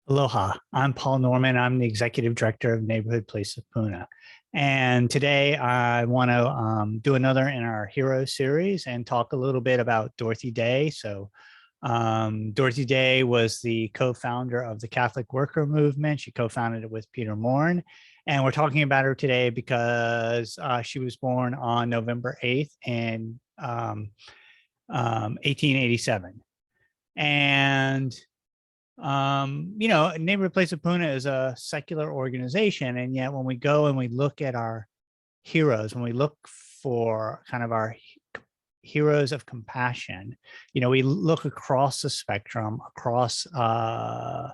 Aloha, I'm Paul Norman. I'm the Executive Director of Neighborhood Place of Puna. And today I want to do another in our Hero series and talk a little bit about Dorothy Day. Dorothy Day was the co-founder of the Catholic Worker Movement. She co-founded it with Peter Morn. And we're talking about her today because she was born on November 8th in 1887. And Neighborhood Place of Puna is a secular organization, and yet when we go and we look at our heroes, when we look for kind of our heroes of compassion, we look across the spectrum, across the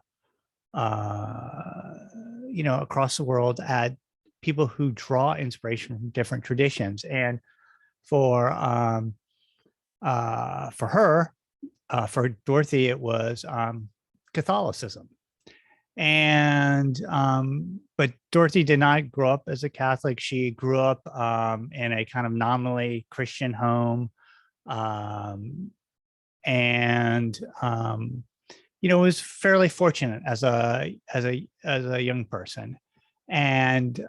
world at people who draw inspiration from different traditions. And for her, for Dorothy, it was Catholicism. And but Dorothy did not grow up as a Catholic. She grew up in a kind of nominally Christian home, and was fairly fortunate as a young person. And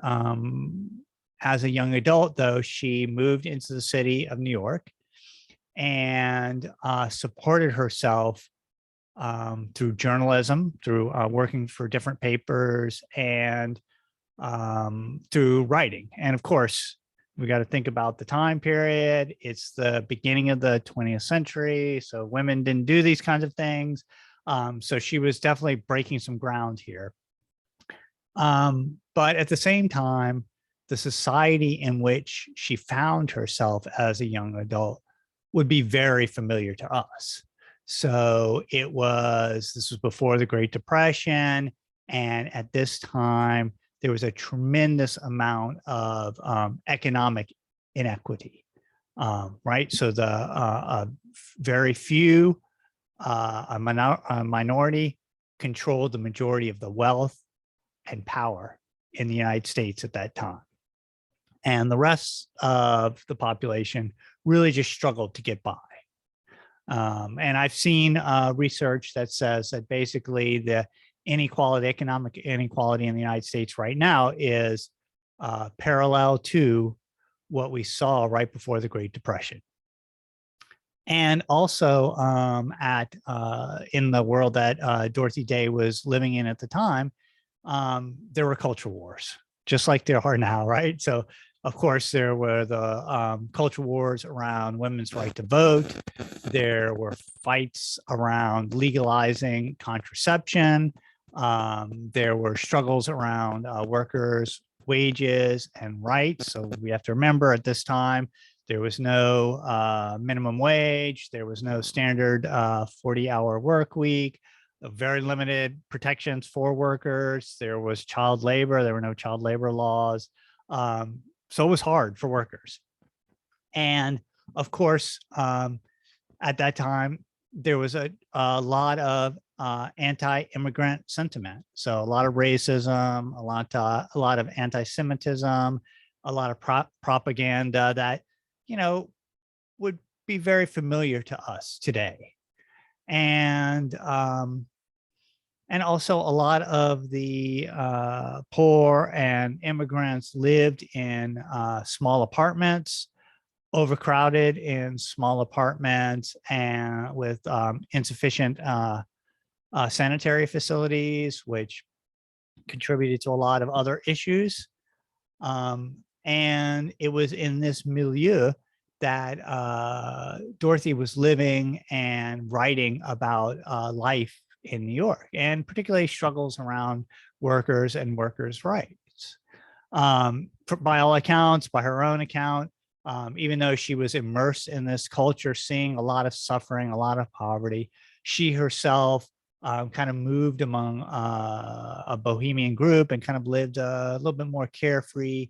as a young adult, though, she moved into the city of New York and supported herself through journalism, through working for different papers, and through writing. And of course, we got to think about the time period. It's the beginning of the 20th century, so women didn't do these kinds of things. So she was definitely breaking some ground here. But at the same time, the society in which she found herself as a young adult would be very familiar to us. So this was before the Great Depression. And at this time, there was a tremendous amount of economic inequity, right? So very few, a minority controlled the majority of the wealth and power in the United States at that time. And the rest of the population really just struggled to get by. And I've seen research that says that basically the economic inequality in the United States right now is parallel to what we saw right before the Great Depression. And also in the world that Dorothy Day was living in at the time, there were culture wars, just like there are now, right? So of course, there were the culture wars around women's right to vote. There were fights around legalizing contraception. There were struggles around workers' wages and rights. So we have to remember at this time, there was no minimum wage. There was no standard 40-hour work week. Very limited protections for workers. There was child labor. There were no child labor laws. So it was hard for workers. And of course, at that time, there was a lot of anti-immigrant sentiment. So a lot of racism, a lot of anti-Semitism, a lot of propaganda that, would be very familiar to us today. And also a lot of the poor and immigrants lived in small apartments, overcrowded in small apartments, and with insufficient sanitary facilities, which contributed to a lot of other issues. And it was in this milieu that Dorothy was living and writing about life in New York, and particularly struggles around workers and workers' rights. By all accounts, by her own account, even though she was immersed in this culture, seeing a lot of suffering, a lot of poverty, she herself kind of moved among a bohemian group and kind of lived a little bit more carefree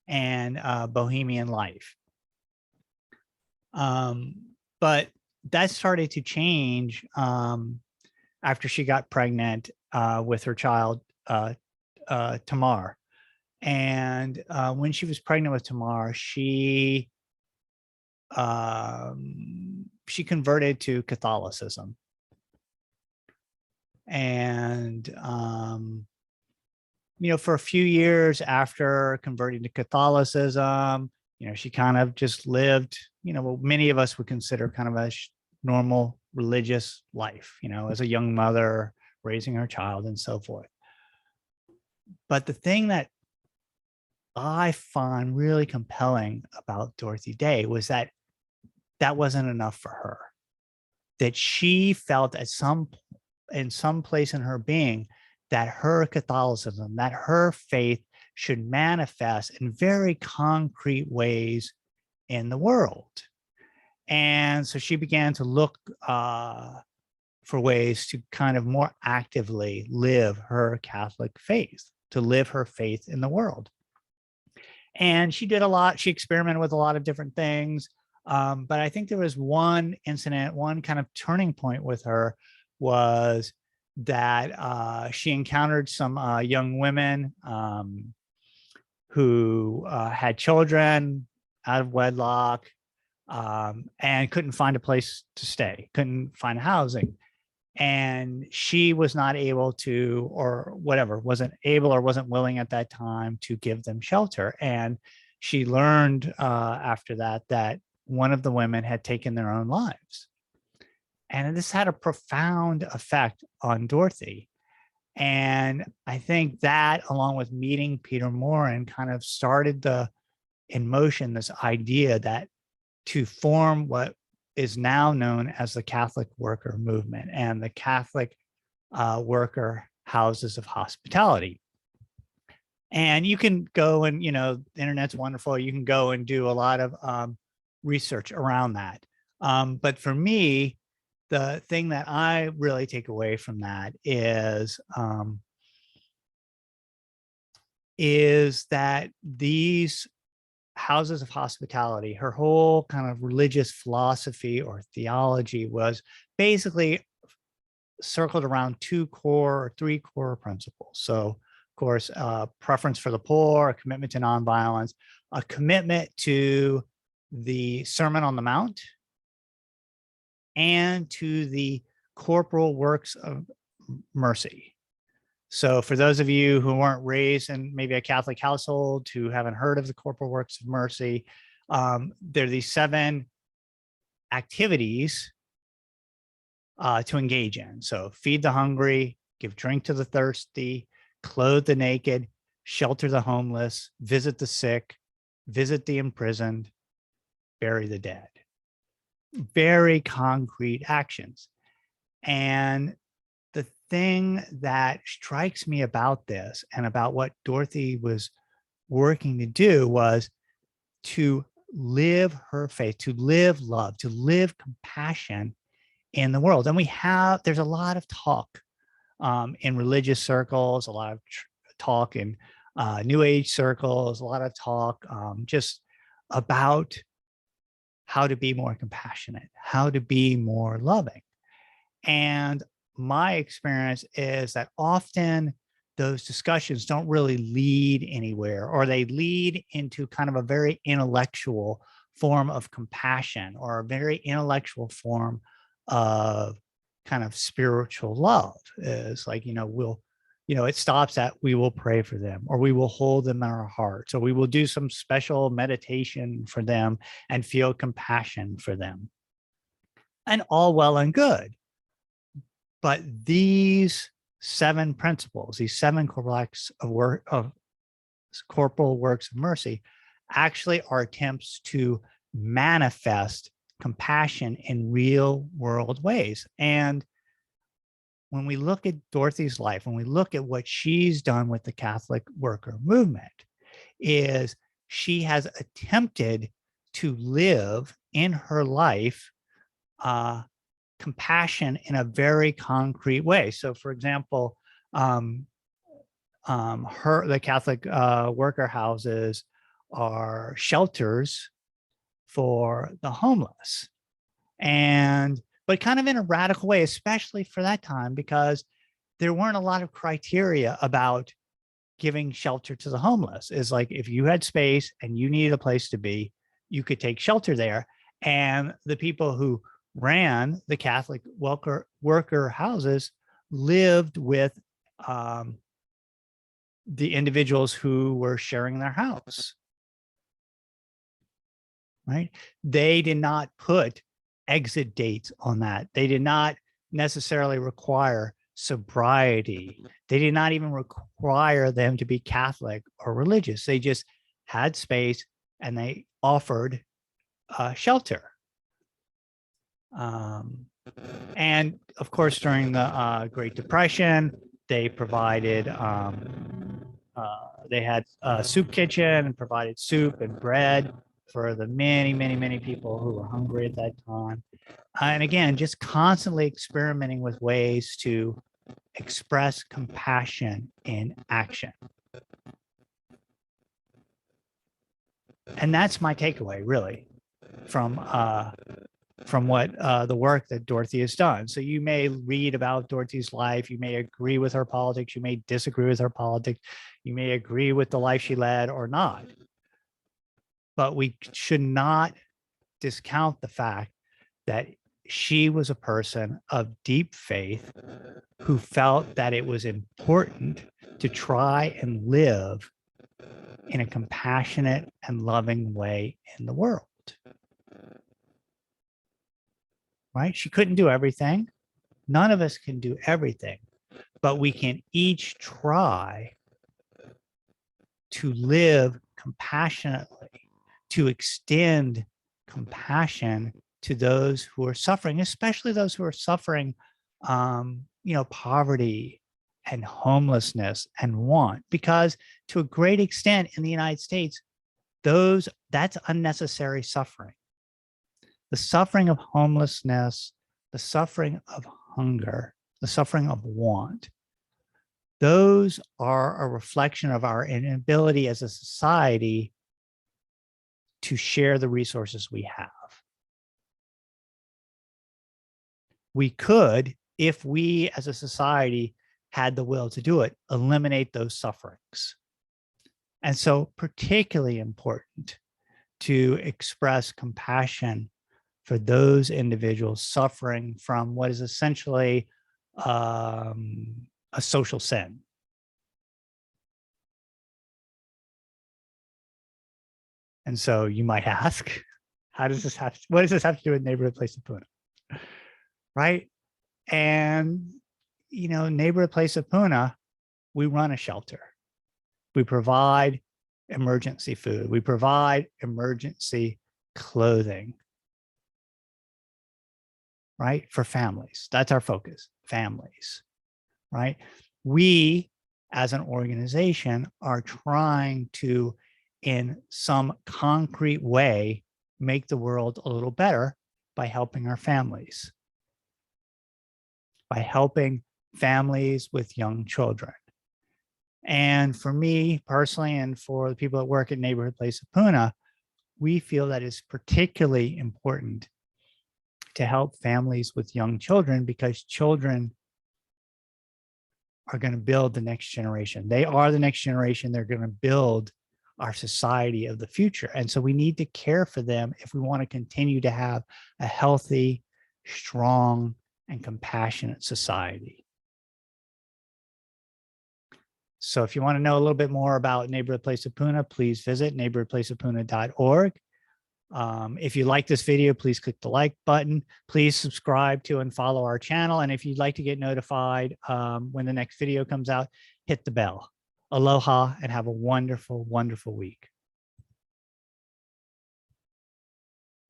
and bohemian life. But that started to change after she got pregnant with her child, Tamar. And when she was pregnant with Tamar, she converted to Catholicism. And, for a few years after converting to Catholicism, she kind of just lived, what many of us would consider kind of a normal religious life, as a young mother raising her child and so forth. But the thing that I find really compelling about Dorothy Day was that that wasn't enough for her, that she felt in some place in her being that her Catholicism, that her faith should manifest in very concrete ways in the world. And so she began to look for ways to kind of more actively live her Catholic faith, to live her faith in the world. And she did a lot. She experimented with a lot of different things. But I think there was one incident, one kind of turning point with her was that she encountered some young women who had children out of wedlock and couldn't find a place to stay, couldn't find housing. And she was not able to, or whatever, wasn't able or wasn't willing at that time to give them shelter. And she learned after that that one of the women had taken their own lives. And this had a profound effect on Dorothy. And I think that, along with meeting Peter Morin, kind of started in motion this idea that to form what is now known as the Catholic Worker Movement and the Catholic Worker Houses of Hospitality. And you can go and, the internet's wonderful. You can go and do a lot of research around that. But for me, the thing that I really take away from that is that these houses of hospitality, her whole kind of religious philosophy or theology was basically circled around three core principles. So, of course, preference for the poor, a commitment to nonviolence, a commitment to the Sermon on the Mount, and to the corporal works of mercy. So for those of you who weren't raised in maybe a Catholic household, who haven't heard of the corporal works of mercy, there are these 7 activities to engage in. So feed the hungry, give drink to the thirsty, clothe the naked, shelter the homeless, visit the sick, visit the imprisoned, bury the dead. Very concrete actions. And the thing that strikes me about this and about what Dorothy was working to do was to live her faith, to live love, to live compassion in the world. And there's a lot of talk in religious circles, a lot of talk in New Age circles, a lot of talk just about how to be more compassionate, how to be more loving. And my experience is that often those discussions don't really lead anywhere, or they lead into kind of a very intellectual form of compassion or a very intellectual form of kind of spiritual love. Is like, it stops at we will pray for them, or we will hold them in our hearts, or we will do some special meditation for them and feel compassion for them. And all well and good. But these 7 principles, these 7 corporal works of mercy, actually are attempts to manifest compassion in real world ways. And when we look at Dorothy's life, when we look at what she's done with the Catholic Worker Movement, is she has attempted to live in her life compassion in a very concrete way. So, for example, the Catholic worker houses are shelters for the homeless, but kind of in a radical way, especially for that time, because there weren't a lot of criteria about giving shelter to the homeless. Is like, if you had space and you needed a place to be, you could take shelter there. And the people who ran the Catholic worker houses lived with the individuals who were sharing their house, right? They did not put exit dates on that. They did not necessarily require sobriety. They did not even require them to be Catholic or religious. They just had space and they offered shelter. And of course, during the Great Depression, they provided, they had a soup kitchen and provided soup and bread for the many, many, many people who were hungry at that time. And again, just constantly experimenting with ways to express compassion in action. And that's my takeaway, really, from what the work that Dorothy has done. So you may read about Dorothy's life, you may agree with her politics, you may disagree with her politics, you may agree with the life she led or not. But we should not discount the fact that she was a person of deep faith who felt that it was important to try and live in a compassionate and loving way in the world. Right? She couldn't do everything. None of us can do everything, but we can each try to live compassionately, to extend compassion to those who are suffering, especially those who are suffering, poverty and homelessness and want, because to a great extent in the United States, that's unnecessary suffering. The suffering of homelessness, the suffering of hunger, the suffering of want, those are a reflection of our inability as a society to share the resources we have. We could, if we as a society had the will to do it, eliminate those sufferings. And so particularly important to express compassion for those individuals suffering from what is essentially a social sin. And so you might ask, what does this have to do with Neighborhood Place of Puna? Right? And, Neighborhood Place of Puna, we run a shelter. We provide emergency food. We provide emergency clothing. Right? For families. That's our focus, families. Right? We, as an organization, are trying to, in some concrete way, make the world a little better by helping our families, by helping families with young children. And for me personally, and for the people that work at Neighborhood Place of Puna, we feel that it's particularly important to help families with young children, because children are going to build the next generation. They are the next generation. They're going to build our society of the future. And so we need to care for them if we want to continue to have a healthy, strong, and compassionate society. So if you want to know a little bit more about Neighborhood Place of Puna, please visit neighborhoodplaceofpuna.org. If you like this video, please click the like button. Please subscribe to and follow our channel. And if you'd like to get notified when the next video comes out, hit the bell. Aloha and have a wonderful, wonderful week.